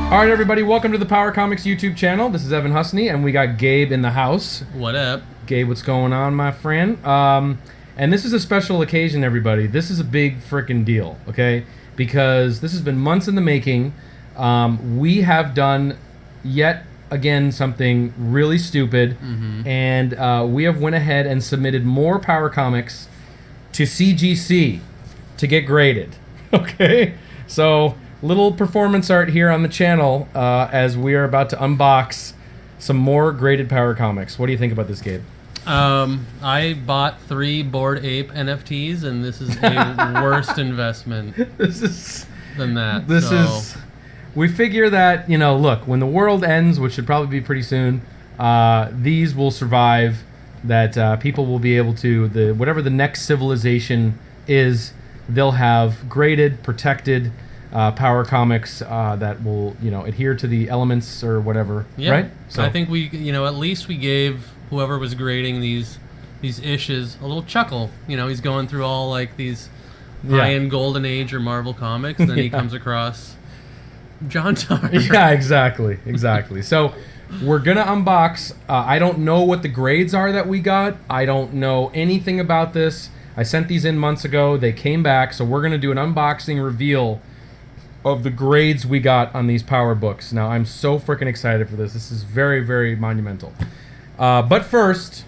All right, everybody, welcome to the Power Comics YouTube channel. This is Evan Husney, and we got Gabe in the house. What up? Gabe, what's going on, my friend? And this is a special occasion, everybody. This is a big freaking deal, okay? Because this has been months in the making. We have done yet again something really stupid, and we have went ahead and submitted more Power Comics to CGC to get graded, okay? So little performance art here on the channel as we are about to unbox some more graded Power Comics. What do you think about this, Gabe? I bought 3 Bored Ape NFTs, and this is a worse investment than that. This is... We figure that, you know, look, when the world ends, which should probably be pretty soon, these will survive, that people will be able to, whatever the next civilization is, they'll have graded, protected Power Comics that will, you know, adhere to the elements or whatever, right? So I think we, you know, at least we gave whoever was grading these issues a little chuckle. You know, he's going through all like these high-end Golden Age or Marvel comics, and then he comes across JONTAR. Yeah, exactly. So we're gonna unbox. I don't know what the grades are that we got. I don't know anything about this. I sent these in months ago. They came back, so we're gonna do an unboxing reveal of the grades we got on these Power books. Now, I'm so freaking excited for this. This is very, very monumental. But first,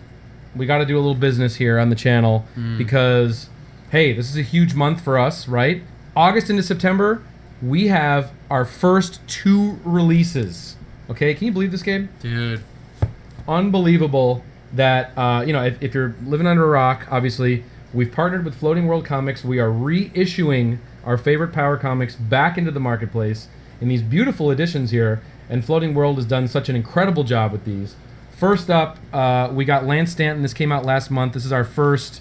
we got to do a little business here on the channel because, hey, this is a huge month for us, right? August into September, we have our first 2 releases. Okay, can you believe this, Gabe? Dude. Unbelievable that, you know, if you're living under a rock, obviously, we've partnered with Floating World Comics. We are reissuing our favorite Power Comics back into the marketplace in these beautiful editions here, and Floating World has done such an incredible job with these. First up, we got Lance Stanton. This came out last month. This is our first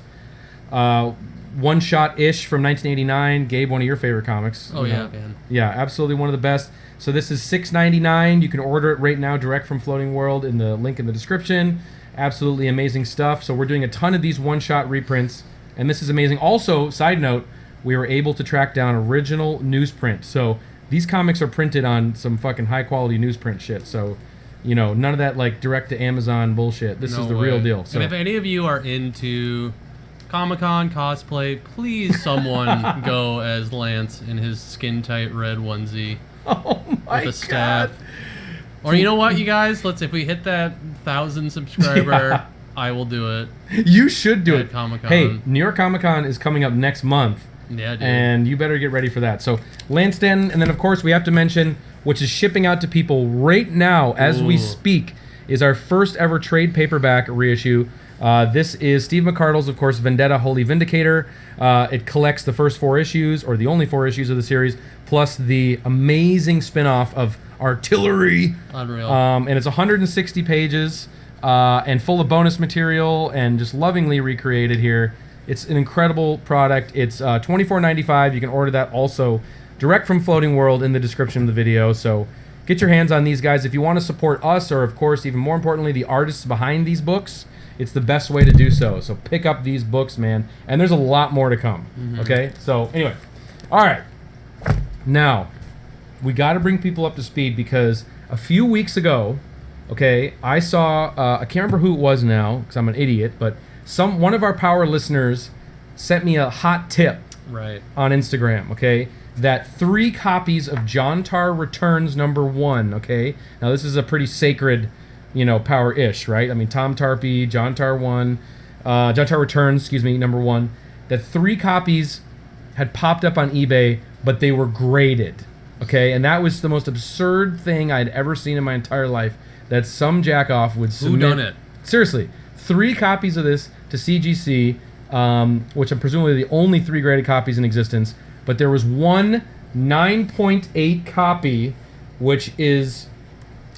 one-shot-ish from 1989. Gabe, one of your favorite comics. Oh, yeah, man. Yeah, absolutely one of the best. So this is $6.99. You can order it right now direct from Floating World in the link in the description. Absolutely amazing stuff. So we're doing a ton of these one-shot reprints, and this is amazing. Also, side note, we were able to track down original newsprint. So these comics are printed on some fucking high-quality newsprint shit. So, you know, none of that like direct-to-Amazon bullshit. This is the real deal. So. And if any of you are into Comic-Con cosplay, please someone go as Lance in his skin-tight red onesie with a staff. Or you know what, you guys? If we hit that 1,000 subscriber, I will do it. You should do it. Comic-Con. Hey, New York Comic-Con is coming up next month. Yeah, dude. And you better get ready for that. So, Lance Stanton, and then of course we have to mention, which is shipping out to people right now as we speak, is our first ever trade paperback reissue. This is Steve McCardle's, of course, Vendetta Holy Vindicator. It collects the first 4 issues, or the only 4 issues of the series, plus the amazing spin-off of Artillery. Unreal. And it's 160 pages and full of bonus material and just lovingly recreated here. It's an incredible product. It's $24.95. You can order that also direct from Floating World in the description of the video. So get your hands on these guys. If you want to support us, or of course, even more importantly, the artists behind these books, it's the best way to do so. So pick up these books, man. And there's a lot more to come. Okay? So anyway. All right. Now, we got to bring people up to speed because a few weeks ago, okay, I saw, I can't remember who it was now because I'm an idiot, but one of our Power listeners sent me a hot tip on Instagram, okay, that 3 copies of JONTAR Returns #1, okay? Now, this is a pretty sacred, you know, Power-ish, right? I mean, Tom Tarpey, JONTAR Returns, excuse me, #1, that 3 copies had popped up on eBay, but they were graded, okay? And that was the most absurd thing I'd ever seen in my entire life, that some jackoff would submit. Who done it? Seriously, 3 copies of this to CGC, which are presumably the only 3 graded copies in existence, but there was one 9.8 copy, which is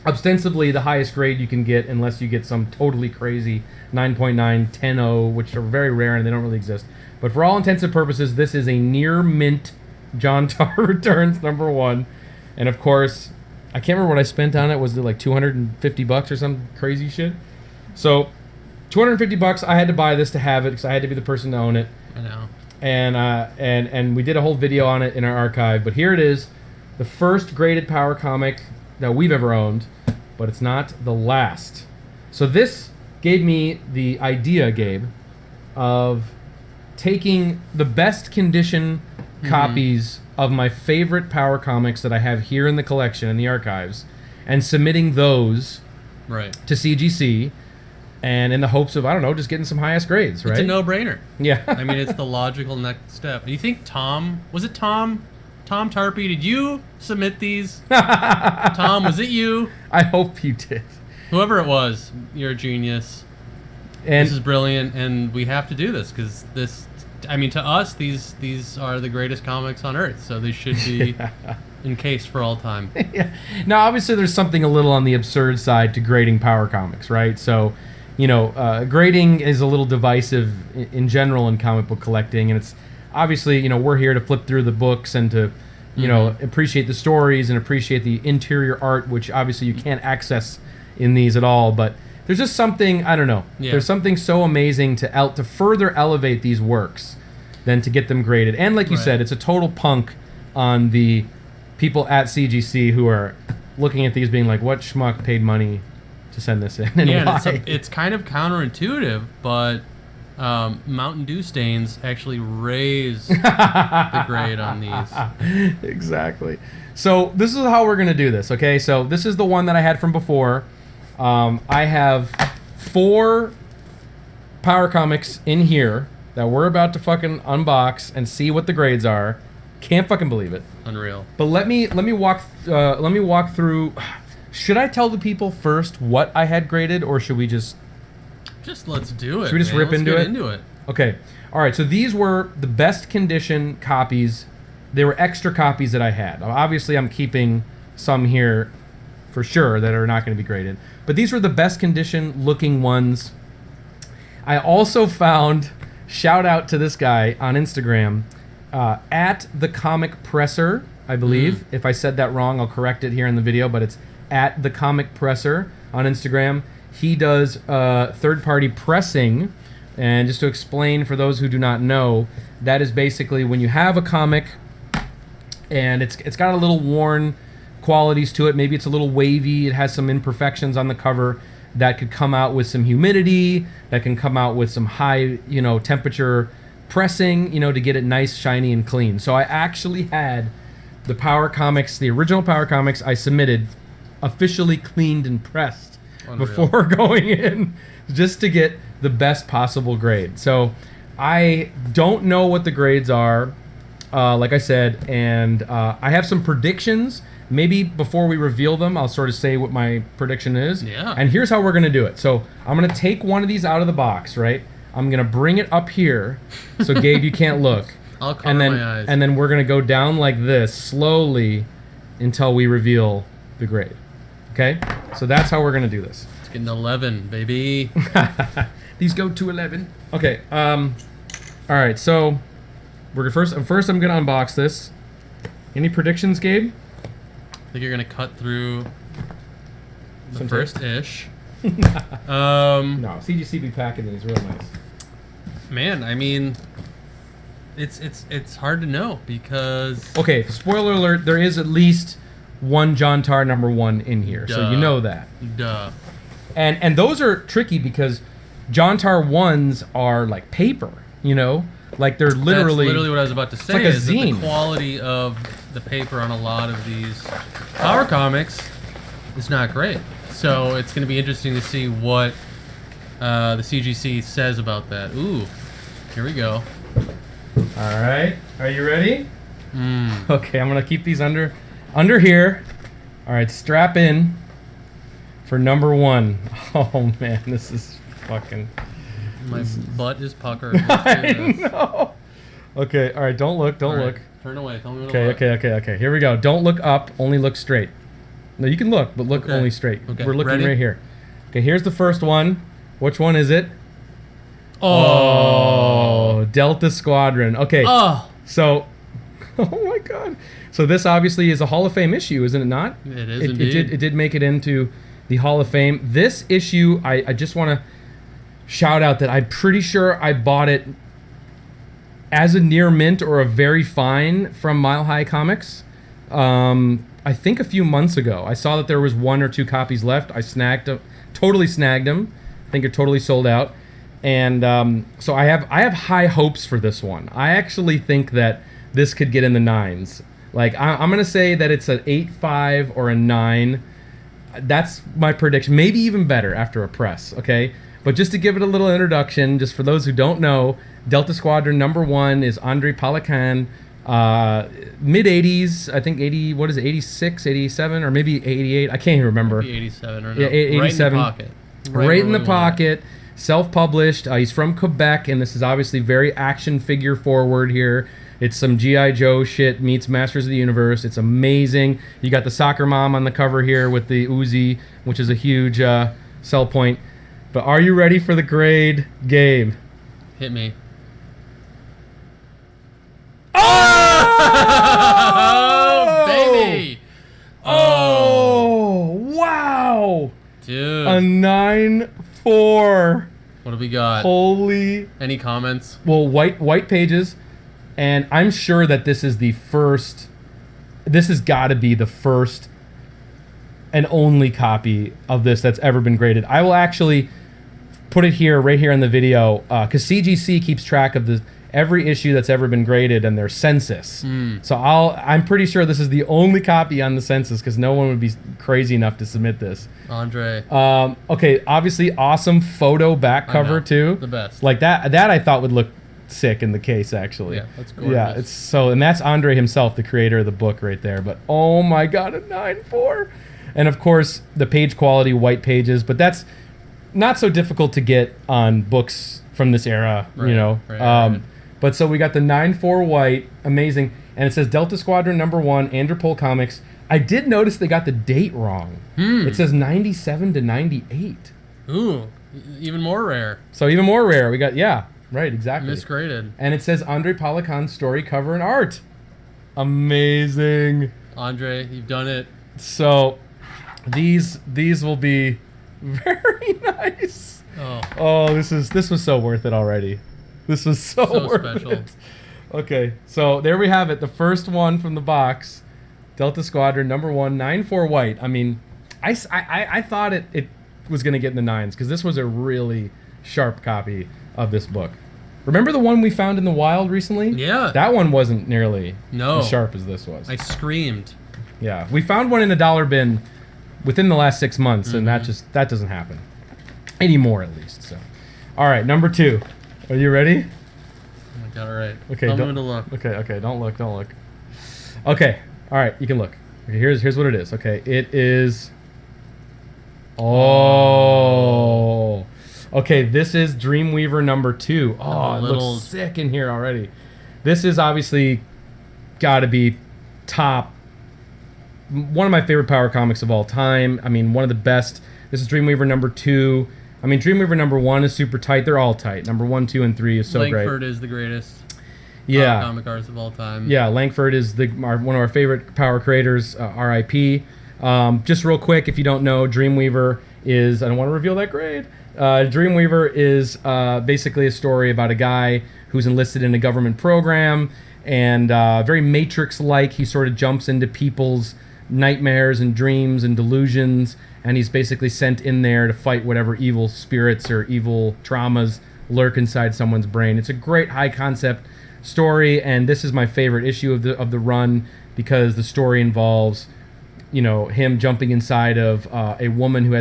ostensibly the highest grade you can get unless you get some totally crazy 9.9, 10.0, which are very rare and they don't really exist. But for all intents and purposes, this is a near mint JONTAR Returns #1. And of course, I can't remember what I spent on it. Was it like $250 or some crazy shit? So $250. I had to buy this to have it because I had to be the person to own it. I know. And we did a whole video on it in our archive. But here it is. the first graded power comic that we've ever owned, but it's not the last. So this gave me the idea, Gabe, of taking the best condition copies of my favorite power comics that I have here in the collection in the archives and submitting those to CGC, and in the hopes of, I don't know, just getting some highest grades, right? It's a no-brainer. Yeah. I mean, it's the logical next step. Do you think Tom Tarpey, did you submit these? Tom, was it you? I hope you did. Whoever it was, you're a genius. And this is brilliant, and we have to do this because this, I mean, to us, these are the greatest comics on Earth, so they should be encased for all time. Yeah. Now, obviously, there's something a little on the absurd side to grading power comics, right? So, you know, grading is a little divisive in general in comic book collecting, and it's obviously, you know, we're here to flip through the books and to, you know, appreciate the stories and appreciate the interior art, which obviously you can't access in these at all. But there's just something, I don't know, there's something so amazing to further elevate these works than to get them graded. And like you said, it's a total punk on the people at CGC who are looking at these being like, what schmuck paid money to send this in, and why? And it's kind of counterintuitive, but Mountain Dew stains actually raise the grade on these. Exactly. So this is how we're gonna do this, okay? So this is the one that I had from before. I have 4 power comics in here that we're about to fucking unbox and see what the grades are. Can't fucking believe it. Unreal. But let me walk through. Should I tell the people first what I had graded, or should we just let's do it? Should we just rip into it? Okay. All right. So these were the best condition copies. They were extra copies that I had. Obviously, I'm keeping some here for sure that are not going to be graded. But these were the best condition looking ones. I also found, shout out to this guy on Instagram, at the Comic Presser, I believe. If I said that wrong, I'll correct it here in the video, but it's at the Comic Presser on Instagram. He does third-party pressing, and just to explain for those who do not know, that is basically when you have a comic and it's got a little worn qualities to it. Maybe it's a little wavy. It has some imperfections on the cover that could come out with some humidity, that can come out with some high, you know, temperature pressing, you know, to get it nice, shiny, and clean. So I actually had the Power Comics, the original Power Comics I submitted, officially cleaned and pressed before going in, just to get the best possible grade. So I don't know what the grades are, like I said, and I have some predictions. Maybe before we reveal them, I'll sort of say what my prediction is. Yeah. And here's how we're going to do it. So I'm going to take one of these out of the box, right? I'm going to bring it up here, so Gabe, you can't look. I'll cover my eyes. And then we're going to go down like this, slowly, until we reveal the grade. Okay? So that's how we're going to do this. It's getting 11, baby. These go to 11. Okay. All right. So we're first I'm going to unbox this. Any predictions, Gabe? I think you're gonna cut through the Some first ish. No, CGC be packing these real nice. Man, I mean, it's hard to know because. Okay, spoiler alert: there is at least one JONTAR #1 in here, so you know that. Duh. And those are tricky because JONTAR 1s are like paper, you know, like they're literally. That's literally what I was about to say. Like a is that zine. the quality of the paper on a lot of these power comics is not great. So it's going to be interesting to see what the CGC says about that. Ooh, here we go. All right, are you ready? Okay, I'm gonna keep these under here. All right, strap in for #1. Oh man, this is fucking. My butt is puckered. I know. Okay, all right, don't look. Look. Turn away. Tell me what to look. Okay. Here we go. Don't look up. Only look straight. No, you can look, but look only straight. Okay. We're looking Ready? right here. Okay, here's the first one. Which one is it? Oh, Delta Squadron. Okay. Oh. So, oh my God. So this obviously is a Hall of Fame issue, isn't it not? It is indeed. It did make it into the Hall of Fame. This issue, I just want to shout out that I'm pretty sure I bought it as a near mint or a very fine from Mile High Comics. I think a few months ago. I saw that there was 1 or 2 copies left. I totally snagged them. I think it totally sold out. And so I have high hopes for this one. I actually think that this could get in the 9s. Like I'm gonna say that it's an 8.5 or a 9. That's my prediction. Maybe even better after a press. Okay, but just to give it a little introduction, just for those who don't know, Delta Squadron #1 is Andrei Palakan. Mid 80s, I think 80. What is it? 86, 87, or maybe 88. I can't even remember. Maybe 87 or no. Yeah, 87. Right in the pocket. Right in the pocket. Self-published. He's from Quebec, and this is obviously very action figure forward here. It's some G.I. Joe shit meets Masters of the Universe. It's amazing. You got the soccer mom on the cover here with the Uzi, which is a huge sell point. But are you ready for the grade game? Hit me. Oh, baby! Oh, wow! Dude. A 9.4. What do we got? Holy. Any comments? Well, white pages, and I'm sure that this is the first. This has got to be the first and only copy of this that's ever been graded. I will actually put it here, right here in the video, because CGC keeps track of every issue that's ever been graded and their census. So I'm pretty sure this is the only copy on the census, because no one would be crazy enough to submit this. Andre. Okay, obviously awesome photo back cover too. The best. Like that I thought would look sick in the case, actually. Yeah, that's gorgeous. Yeah, it's so, and that's Andre himself, the creator of the book right there. But oh my god, a 9.4. And of course the page quality, white pages, but that's not so difficult to get on books from this era, you know. Right. But so we got the 9.4 white, amazing, and it says Delta Squadron #1, Andropol Comics. I did notice they got the date wrong. It says 97 to 98. Ooh, even more rare. So even more rare. We got, yeah, right, exactly. Misgraded. And it says Andrei Palakan's story, cover, and art. Amazing. Andre, you've done it. So these will be very nice. Oh, this was so worth it already. This was so worth special. it. Okay, so there we have it. The first one from the box, Delta Squadron #1, 9.4 white. I mean, I thought it was going to get in the 9s, because this was a really sharp copy of this book. Remember the one we found in the wild recently? Yeah. That one wasn't nearly as sharp as this was. I screamed. Yeah, we found one in a dollar bin within the last 6 months, and that doesn't happen anymore, at least. So, all right, #2. Are you ready? Oh my god, all right. Okay, Tell me to look. Okay, don't look. Okay, all right, you can look. Okay, here's what it is. Okay, it is. Oh. Okay, this is Dreamweaver #2. Oh, it looks sick in here already. This is obviously got to be top. One of my favorite power comics of all time. I mean, one of the best. This is Dreamweaver #2. I mean, Dreamweaver #1 is super tight. They're all tight. #1, 2, and 3 is so great. Langford is the greatest. Yeah. Comic artist of all time. Yeah, Langford is one of our favorite power creators. R.I.P. Just real quick, if you don't know, Dreamweaver is. I don't want to reveal that grade. Dreamweaver is basically a story about a guy who's enlisted in a government program, and very Matrix-like. He sort of jumps into people's nightmares and dreams and delusions, and he's basically sent in there to fight whatever evil spirits or evil traumas lurk inside someone's brain. It's a great high concept story, and this is my favorite issue of the run, because the story involves, you know, him jumping inside of a woman who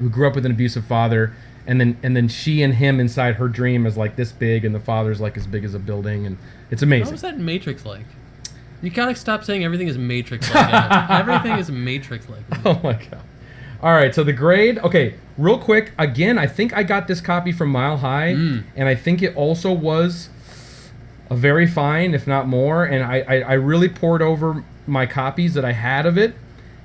grew up with an abusive father, and then she and him inside her dream is like this big, and the father's like as big as a building, and it's amazing. What was that Matrix like? You gotta stop saying everything is Matrix like. Everything is Matrix like. Oh my god. All right, so the grade. Okay, real quick. Again, I think I got this copy from Mile High, and I think it also was a very fine, if not more. And I really poured over my copies that I had of it,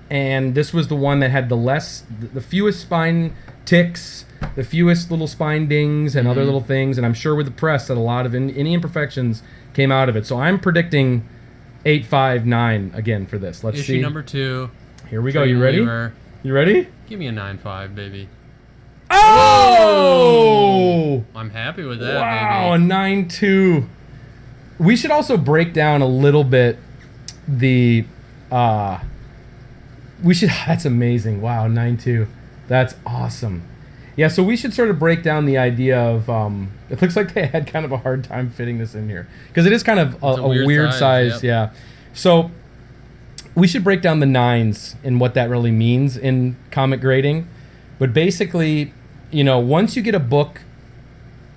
and this was the one that had the fewest spine ticks, the fewest little spine dings, and other little things. And I'm sure with the press that a lot of any imperfections came out of it. So I'm predicting 8, 5, 9 again for this. Let's see. Issue #2. Here we go. You ready? You ready? Give me a 9.5, baby. Oh! I'm happy with that, wow, baby. a 9.2. We should also break down a little bit the We should. That's amazing. Wow, 9.2. That's awesome. Yeah, so we should sort of break down the idea of. It looks like they had kind of a hard time fitting this in here because it is kind of a weird size. Yep. Yeah. So we should break down the 9s and what that really means in comic grading. But basically, you know, once you get a book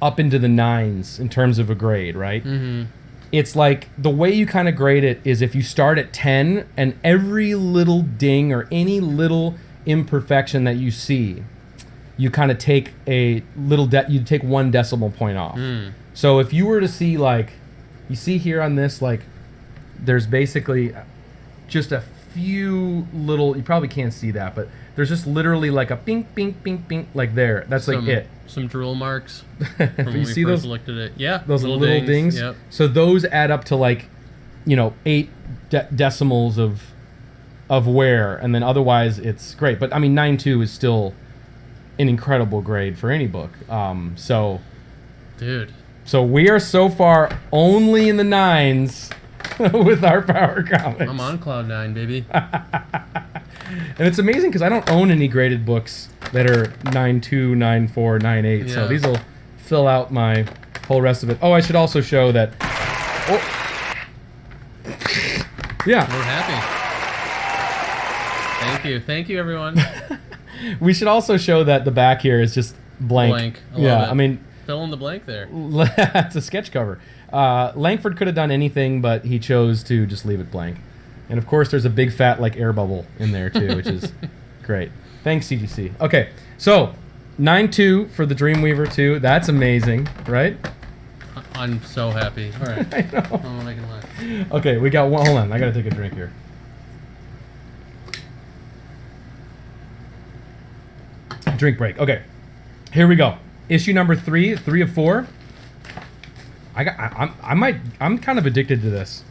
up into the 9s in terms of a grade, right? Mm-hmm. It's like the way you kind of grade it is if you start at 10 and every little ding or any little imperfection that you see, you kind of take a little you take 1 decimal point off. So if you were to see, like, you see here on this, like, there's basically just a few little, you probably can't see that, but there's just literally like a ping, ping, ping, ping, like there. That's like it. Some drool marks. From when you see those, looked at it. Yeah. Those little dings. Yep. So those add up to, like, you know, 8 decimals of wear, and then otherwise it's great. But I mean, 9.2 is still an incredible grade for any book. Dude. So we are so far only in the 9s with our Power Comics. I'm on cloud 9, baby. And it's amazing because I don't own any graded books that are 9.2, 9.4, 9.8. So these will fill out my whole rest of it. Oh, I should also show that. Oh. Yeah. We're happy. Thank you, everyone. We should also show that the back here is just blank. I love it. I mean, fill in the blank there. It's a sketch cover. Langford could have done anything, but he chose to just leave it blank. And of course, there's a big fat like air bubble in there too, which is great. Thanks, CGC. Okay, so 9.2 for the Dreamweaver 2. That's amazing, right? I'm so happy. All right. I know. I'm making laugh. Okay, we got one. Hold on, I gotta take a drink here. Drink break. Okay, here we go. Issue number 3 of 4. I'm kind of addicted to this.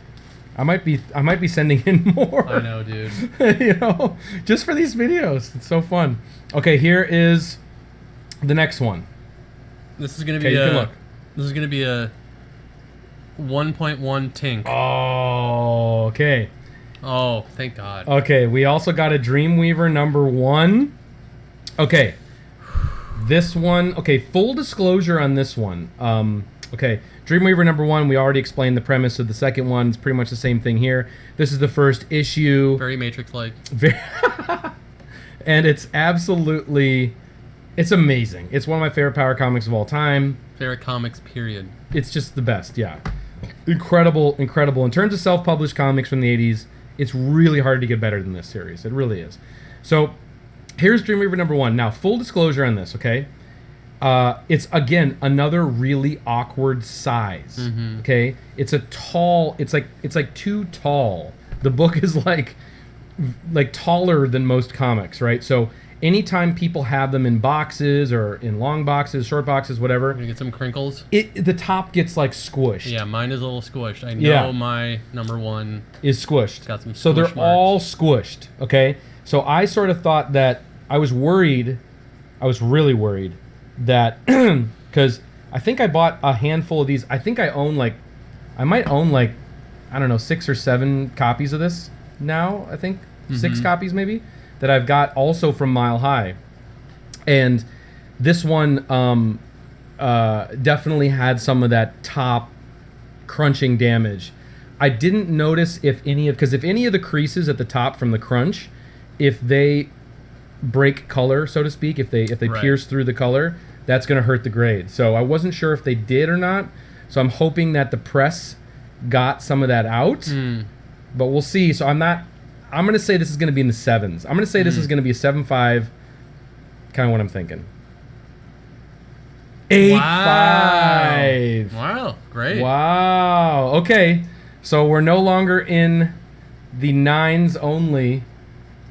I might be sending in more. I know, dude. You know, just for these videos. It's so fun. Okay, here is the next one. This is gonna be This is gonna be a 1.1 Tink. Oh, okay. Oh, thank God. Okay, we also got a Dreamweaver number 1. Okay. This one, okay, full disclosure on this one. Okay, Dreamweaver number 1, we already explained the premise of the second one. It's pretty much the same thing here. This is the first issue. Very Matrix-like. And it's absolutely, it's amazing. It's one of my favorite Power Comics of all time. Favorite comics, period. It's just the best, yeah. Incredible, incredible. In terms of self-published comics from the 80s, it's really hard to get better than this series. It really is. So, here's Dreamweaver number 1. Now, full disclosure on this, okay? It's, again, another really awkward size, okay? It's a tall, it's like too tall. The book is like taller than most comics, right? So anytime people have them in boxes or in long boxes, short boxes, whatever. You're gonna get some crinkles? The top gets like squished. Yeah, mine is a little squished. I know my number 1 is squished. Got some so they're marks. all squished, okay? So I sort of thought that, I was really worried that, because I think I bought a handful of these. I think I might own like, I don't know, 6 or 7 copies of this now, I think. 6 copies maybe, that I've got also from Mile High. And this one definitely had some of that top crunching damage. I didn't notice if any of the creases at the top from the crunch, if they break color, so to speak, if they pierce through the color, that's going to hurt the grade. So I wasn't sure if they did or not. So I'm hoping that the press got some of that out. But we'll see. So I'm going to say this is going to be in the 7s. I'm going to say this is going to be a 7.5, kind of what I'm thinking. 8.5. Wow, great. Wow. Okay. So we're no longer in the 9s only,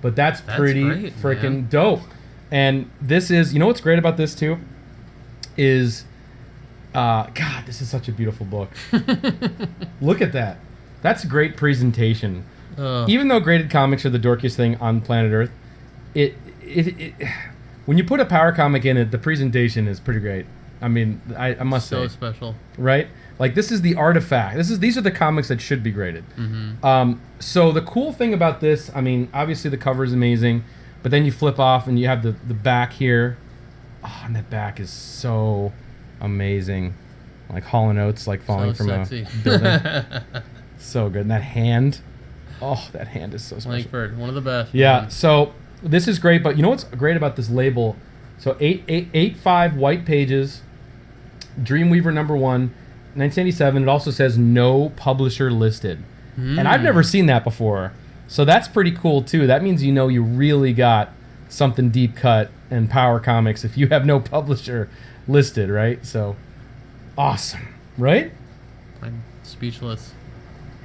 but that's pretty freaking dope. And this is, you know what's great about this too? Is, God, this is such a beautiful book. Look at that. That's great presentation. Even though graded comics are the dorkiest thing on planet Earth, it when you put a Power comic in it, the presentation is pretty great. I mean, I must say. So special. Right? Like, this is the artifact. These are the comics that should be graded. So the cool thing about this, I mean, obviously the cover is amazing, but then you flip off and you have the back here. Oh, and that back is so amazing. Like Hall & Oates, like falling from a building. So good. And that hand. Oh, that hand is so special. Langford, one of the best. Yeah, man. so this is great, but you know what's great about this label? So 8.5 white pages, Dreamweaver #1, 1987. It also says no publisher listed. And I've never seen that before. So that's pretty cool too. That means you really got something deep cut and power comics if you have no publisher listed, right? So awesome, right? I'm speechless.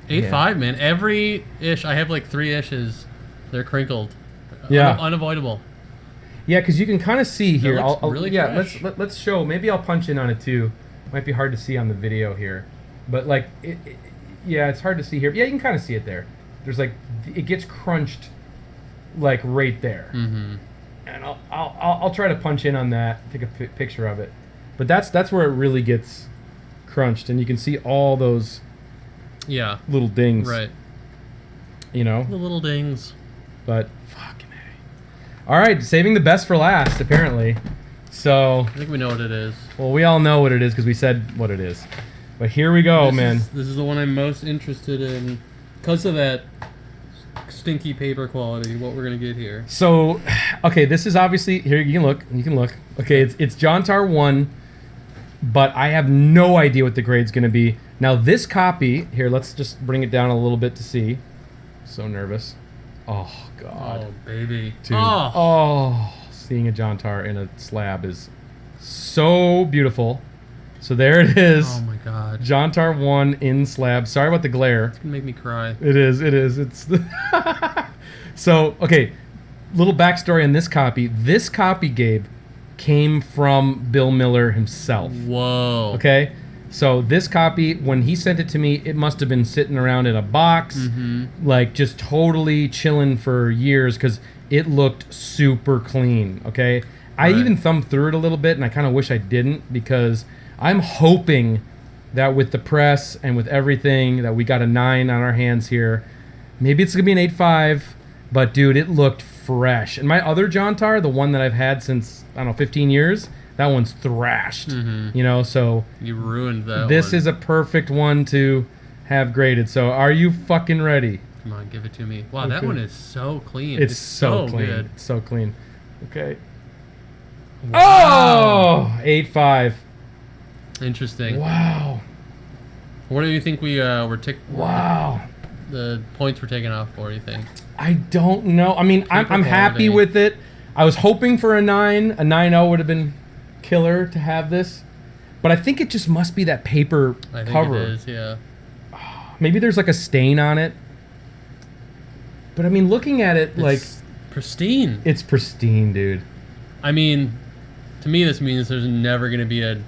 8.5, man. Every ish, I have like 3 issues. They're crinkled. Yeah. Unavoidable. Yeah, because you can kind of see here. Looks really fresh. Let's show. Maybe I'll punch in on it too. Might be hard to see on the video here, but like, yeah, it's hard to see here. Yeah, you can kind of see it there. There's like, it gets crunched, like right there. And I'll try to punch in on that. Take a picture of it, but that's where it really gets crunched, and you can see all those. Yeah. Little dings. Right. You know. The little dings. But fucking A. All right, saving the best for last, apparently. So. I think we know what it is. Well, we all know what it is because we said what it is. But here we go, man. This is the one I'm most interested in because of that stinky paper quality. What we're gonna get here. So, okay, this is obviously here. You can look. You can look. Okay, it's JONTAR 1, but I have no idea what the grade's gonna be. Now this copy here. Let's just bring it down a little bit to see. So nervous. Oh God. Oh baby. Dude. Oh, seeing a JONTAR in a slab is so beautiful. So there it is. Oh my God. JONTAR 1 in slab. Sorry about the glare. It's gonna make me cry. It is. It is. It's. So okay, little backstory on this copy. This copy, Gabe, came from Bill Miller himself. Whoa. Okay. So this copy, when he sent it to me, it must have been sitting around in a box, like just totally chilling for years because it looked super clean. Okay. I even thumbed through it a little bit, and I kind of wish I didn't because I'm hoping that with the press and with everything that we got a 9 on our hands here. Maybe it's gonna be an 8.5, but dude, it looked fresh. And my other JONTAR, the one that I've had since I don't know 15 years, that one's thrashed. You know, so you ruined that. This is a perfect one to have graded. So are you fucking ready? Come on, give it to me. Wow, that one is so clean. It's so clean. Good. It's so clean. Okay. Wow. Oh, 8.5. Interesting. Wow. What do you think we were Wow. The points were taken off for, you think? I don't know. I mean, I'm happy with it. I was hoping for a 9. A 9.0 would have been killer to have this. But I think it just must be that paper I think cover. it is, yeah. Maybe there's like a stain on it. But I mean, looking at it, It's like... pristine. It's pristine, dude. I mean, to me this means there's never going to be a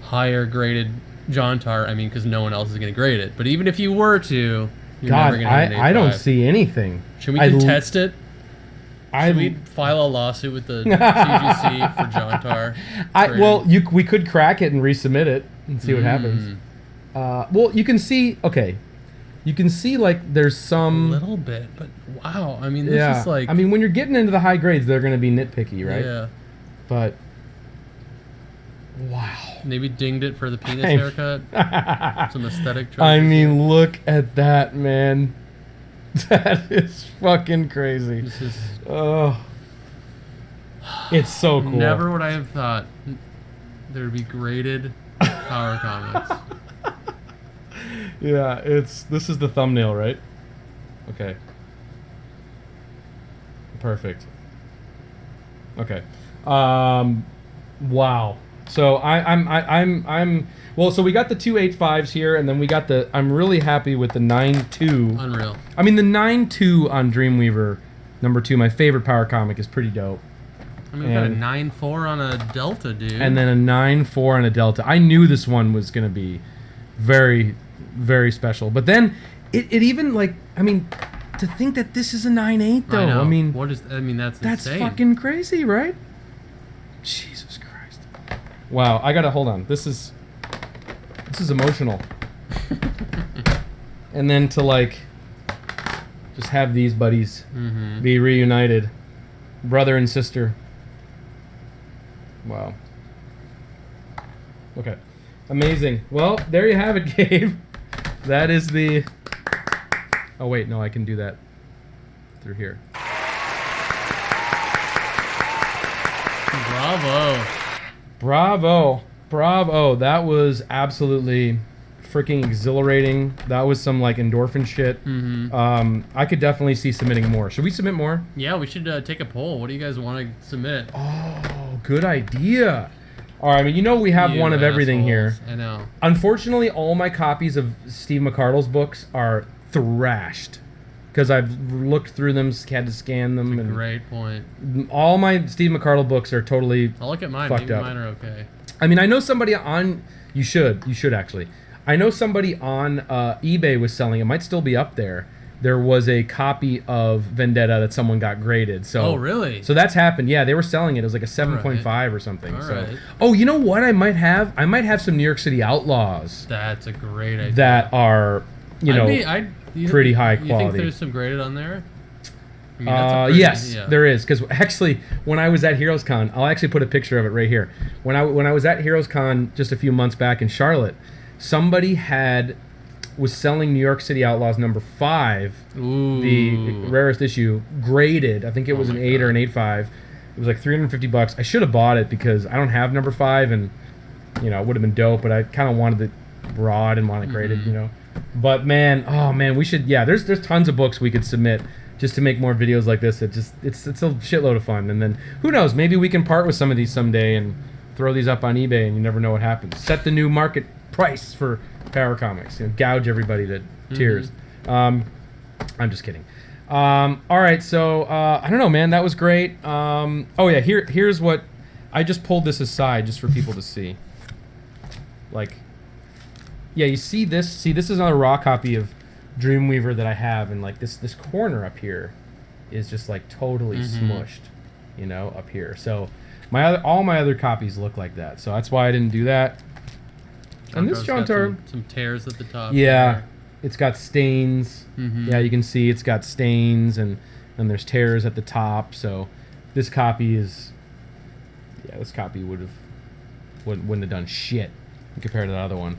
higher graded JONTAR. I mean, because no one else is going to grade it. But even if you were to, you're God, never going to get an 8.5. I don't see anything. Should we contest it? Should we I file a lawsuit with the CGC for JONTAR? well, we could crack it and resubmit it and see what happens. Well, you can see. Okay, you can see like there's some a little bit, but wow. I mean, this is like. I mean, when you're getting into the high grades, they're going to be nitpicky, right? Yeah. But wow. Maybe dinged it for the penis haircut. Some aesthetic choices. I mean, look at that, man. That is fucking crazy. This is. Oh, it's so cool. Never would I have thought there would be graded Power Comics. Yeah, this is the thumbnail, right? Okay. Perfect. Okay. Wow. So I'm well. So we got the 2 8.5s here, and then we got the. I'm really happy with the 9.2. Unreal. I mean, the 9.2 on Dreamweaver, #2, my favorite power comic, is pretty dope. I mean, we got a 9.4 on a Delta, dude. And then a 9.4 on a Delta. I knew this one was gonna be very, very special. But then it even like, I mean, to think that this is a 9.8 though. I know. I mean, that's insane. fucking crazy, right? Jesus Christ. Wow, I gotta hold on. This is This is emotional. And then to like just have these buddies be reunited, brother and sister. Wow. Okay. Amazing. Well, there you have it, Gabe. That is the... Oh, wait. No, I can do that through here. Bravo. Bravo. Bravo. That was absolutely freaking exhilarating. That was some, like, endorphin shit. I could definitely see submitting more. Should we submit more? Yeah, we should take a poll. What do you guys want to submit? Oh, good idea. All right, I mean, you know we have one of everything here. I know. Unfortunately, all my copies of Steve McCardle's books are thrashed because I've looked through them, had to scan them. That's a great point. All my Steve McCardle books are totally I'll look at mine. fucked Maybe up. Mine are okay. I mean, I know somebody on... You should actually. I know somebody on eBay was selling. It might still be up there. There was a copy of Vendetta that someone got graded. So, oh, really? So that's happened. Yeah, they were selling it. It was like a 7.5 or something. All so. right. Oh, you know what I might have? I might have some New York City Outlaws. That's a great idea. That are, pretty high quality. You think there's some graded on there? I mean, that's yes, there is. Because actually, when I was at Heroes Con, I'll actually put a picture of it right here. When I was at Heroes Con just a few months back in Charlotte, somebody was selling New York City Outlaws number 5, Ooh. the rarest issue, graded. I think it was an 8 or an 8.5. It was like $350. I should have bought it because I don't have number 5, and it would have been dope. But I kind of wanted it broad and want it graded, But man, oh man, we should. Yeah, there's tons of books we could submit just to make more videos like this. It's a shitload of fun. And then who knows? Maybe we can part with some of these someday and throw these up on eBay, and you never know what happens. Set the new market price for Power Comics, gouge everybody to tears. I'm just kidding. All right, so I don't know, man. That was great. Oh yeah, here's what I just pulled this aside just for people to see. Like, yeah, you see this? See, this is another raw copy of Dreamweaver that I have, and like this corner up here is just like totally smushed, up here. So all my other copies look like that. So that's why I didn't do that. And this JONTAR, some tears at the top. Yeah, there. It's got stains. Yeah, you can see it's got stains, and there's tears at the top. So this copy wouldn't have done shit compared to the other one.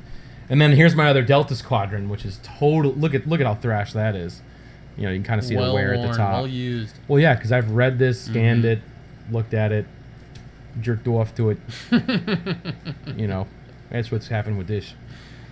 And then here's my other Delta Squadron, which is total. Look at how thrashed that is. You can kind of see the wear at the top. Well used. Well, yeah, because I've read this, scanned it, looked at it, jerked off to it. That's what's happened with this.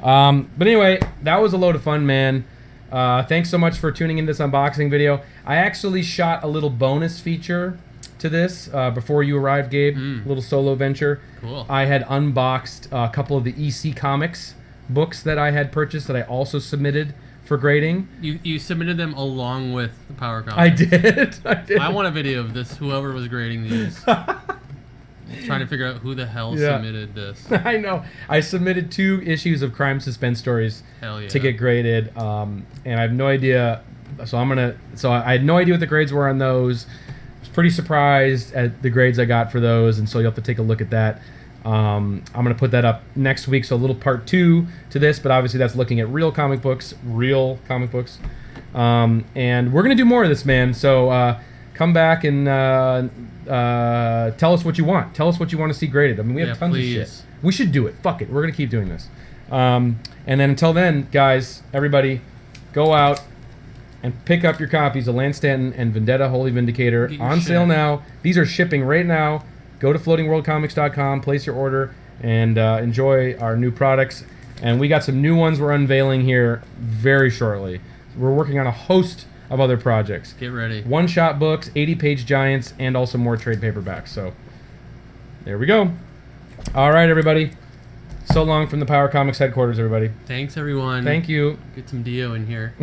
But anyway, that was a load of fun, man. Thanks so much for tuning in this unboxing video. I actually shot a little bonus feature to this before you arrived, Gabe. A little solo venture. Cool. I had unboxed a couple of the EC Comics books that I had purchased that I also submitted for grading. You submitted them along with the Power Comics. I did. I want a video of this, whoever was grading these. Trying to figure out who the hell submitted this. I know. I submitted 2 issues of Crime Suspense Stories to get graded, and I have no idea. So I had no idea what the grades were on those. I was pretty surprised at the grades I got for those, and so you'll have to take a look at that. I'm gonna put that up next week, so a little part 2 to this, but obviously that's looking at real comic books, and we're gonna do more of this, man. So come back and tell us what you want. Tell us what you want to see graded. I mean, we have tons of shit. We should do it. Fuck it. We're gonna keep doing this. And then until then, guys, everybody, go out and pick up your copies of Lance Stanton and Vendetta Holy Vindicator on sale now. These are shipping right now. Go to floatingworldcomics.com, place your order, and enjoy our new products. And we got some new ones we're unveiling here very shortly. We're working on a host of other projects. Get ready. One-shot books, 80-page giants, and also more trade paperbacks. So there we go. All right, everybody. So long from the Power Comics headquarters, everybody. Thanks, everyone. Thank you. Get some Dio in here.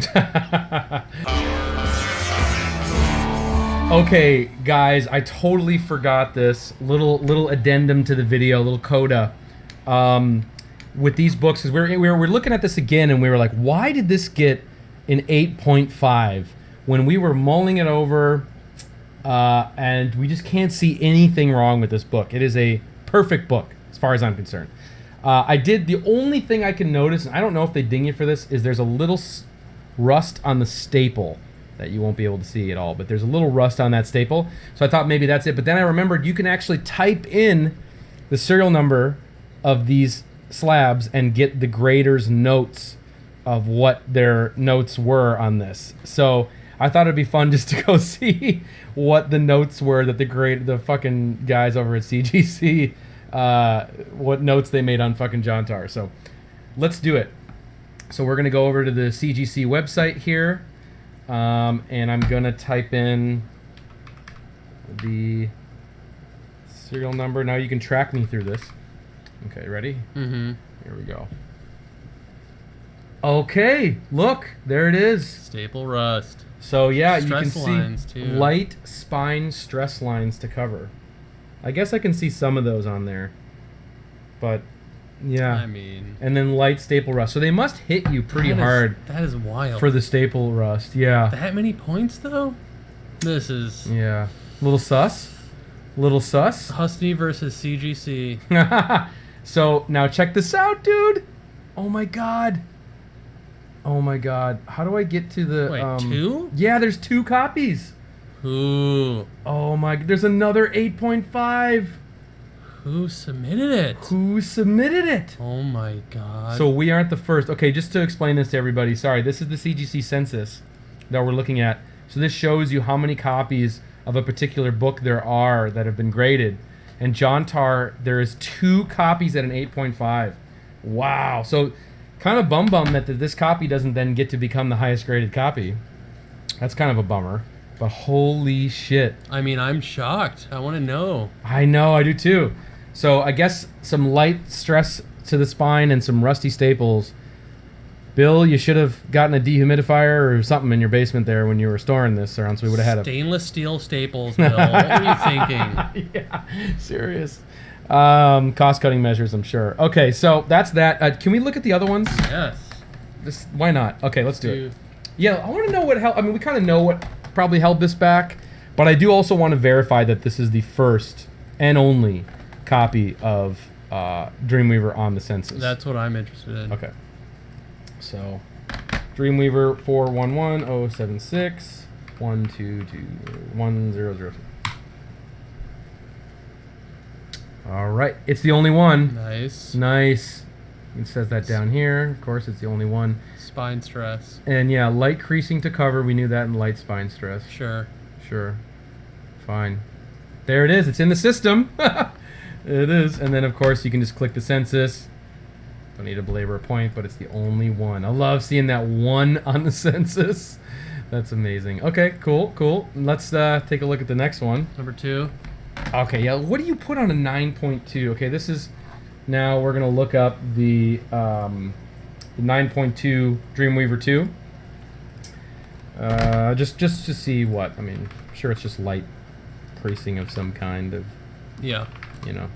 Okay, guys, I totally forgot this little addendum to the video, little coda, with these books, because we're looking at this again, and we were like, why did this get an 8.5 when we were mulling it over, and we just can't see anything wrong with this book. It is a perfect book, as far as I'm concerned. I did, the only thing I can notice, and I don't know if they ding you for this, is there's a little rust on the staple that you won't be able to see at all, but there's a little rust on that staple. So I thought maybe that's it, but then I remembered you can actually type in the serial number of these slabs and get the grader's notes of what their notes were on this. So I thought it'd be fun just to go see what the notes were that the fucking guys over at CGC, what notes they made on fucking JONTAR. So let's do it. So we're gonna go over to the CGC website here, and I'm gonna type in the serial number. Now you can track me through this. Okay, ready? Mm-hmm. Here we go. Okay, look, there it is. Staple rust. So yeah, Stress you can lines, see too. light spine stress lines to cover. I guess I can see some of those on there, but yeah. I mean, and then light staple rust. So they must hit you pretty hard. That is wild. For the staple rust. Yeah. That many points though? This is Yeah. Little sus. Little sus. Husney versus CGC. So now check this out, dude. Oh my god. Oh my god. How do I get to the Wait, 2? Yeah, there's 2 copies. Who? Oh my, there's another 8.5. Who submitted it? Who submitted it? Oh my god. So we aren't the first. Okay, just to explain this to everybody. Sorry, this is the CGC census that we're looking at. So this shows you how many copies of a particular book there are that have been graded. And JONTAR, there is 2 copies at an 8.5. Wow. So kind of bum that this copy doesn't then get to become the highest graded copy. That's kind of a bummer. But holy shit. I mean, I'm shocked. I want to know. I know, I do too. So I guess some light stress to the spine and some rusty staples. Bill, you should have gotten a dehumidifier or something in your basement there when you were storing this, or else we would have had a stainless steel staples, Bill. What were you thinking? Yeah, serious. Cost-cutting measures, I'm sure. Okay, so that's that. Can we look at the other ones? Yes. Why not? Okay, let's do it. Yeah, I want to know what held. I mean, we kind of know what probably held this back, but I do also want to verify that this is the first and only copy of Dreamweaver on the census. That's what I'm interested in. Okay. So, Dreamweaver 411076 1221002. All right, it's the only one. Nice. Nice. It says that down here. Of course, it's the only one. Spine stress. And yeah, light creasing to cover. We knew that, and light spine stress. Sure. Sure. Fine. There it is. It's in the system. It is. And then, of course, you can just click the census. Don't need to belabor a point, but it's the only one. I love seeing that one on the census. That's amazing. Okay, cool, cool. Let's take a look at the next one. Number 2. Okay, yeah. What do you put on a 9.2? Okay, this is... Now we're going to look up the 9.2 Dreamweaver 2. Just to see what... I mean, I'm sure it's just light creasing of some kind of... Yeah. You know.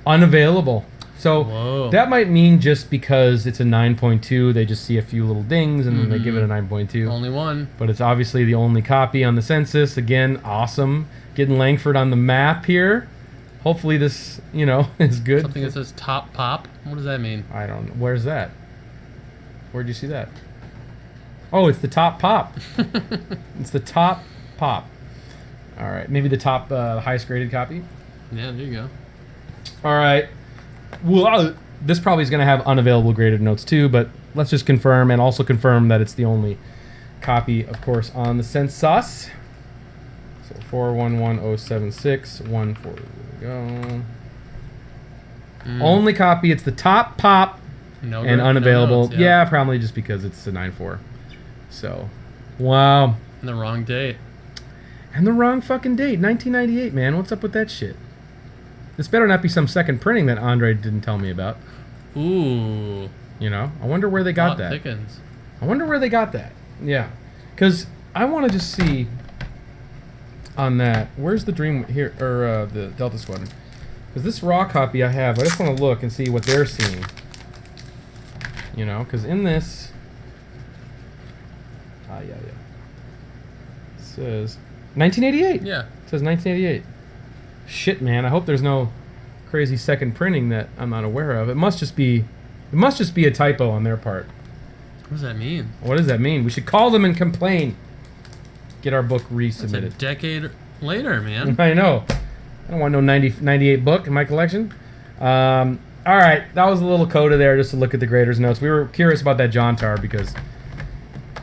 Unavailable. So Whoa. That might mean just because it's a 9.2, they just see a few little dings and then they give it a 9.2. Only one. But it's obviously the only copy on the census. Again, awesome. Getting Langford on the map here. Hopefully this, you know, is good. Something that says top pop. What does that mean? I don't know. Where's that? Where'd you see that? Oh, it's the top pop. It's the top pop. All right. Maybe the top highest graded copy. Yeah, there you go. All right. Well, this probably is going to have unavailable graded notes too, but let's just confirm and also confirm that it's the only copy, of course, on the census. So 411076 14. There we go. Only copy. It's the top pop and unavailable. No notes, yeah, probably just because it's the 9.4. So, wow. And the wrong date. And the wrong fucking date. 1998, man. What's up with that shit? This better not be some second printing that Andre didn't tell me about. Ooh. You know? I wonder where they got Plot that. thickens. I wonder where they got that. Yeah. Because I want to just see on that. Where's the Dream here, or the Delta Squadron? Because this raw copy I have, I just want to look and see what they're seeing. You know? Because in this... yeah. It says 1988. Yeah. It says 1988. Shit, man. I hope there's no crazy second printing that I'm not aware of. It must just be a typo on their part. What does that mean? What does that mean? We should call them and complain. Get our book resubmitted. It's a decade later, man. I know. I don't want no 98 book in my collection. All right, that was a little coda there just to look at the grader's notes. We were curious about that JONTAR because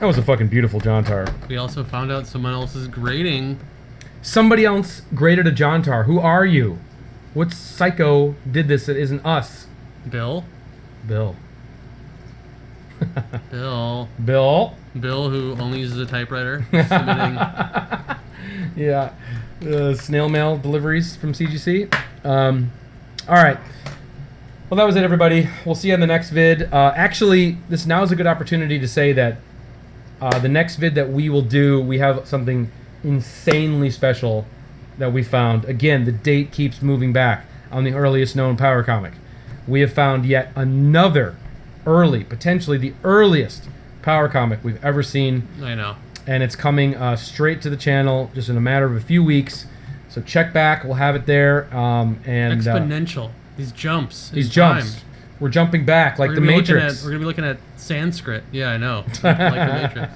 that was a fucking beautiful JONTAR. We also found out someone else is grading. Somebody else graded a JONTAR. Who are you? What psycho did this that isn't us? Bill. Bill. Bill, who only uses a typewriter, submitting. Yeah. Snail mail deliveries from CGC. All right. Well, that was it, everybody. We'll see you on the next vid. Actually, this now is a good opportunity to say that the next vid that we will do, we have something insanely special that we found. Again, the date keeps moving back on the earliest known power comic. We have found yet another potentially the earliest power comic we've ever seen. I know. And it's coming straight to the channel just in a matter of a few weeks. So check back. We'll have it there. And exponential. These jumps. These jumps. Time. We're jumping back like the Matrix. We're going to be looking at Sanskrit. Yeah, I know. Like the Matrix.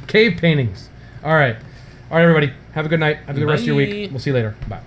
Cave paintings. All right. All right, everybody. Have a good night. Have a good rest of your week. We'll see you later. Bye.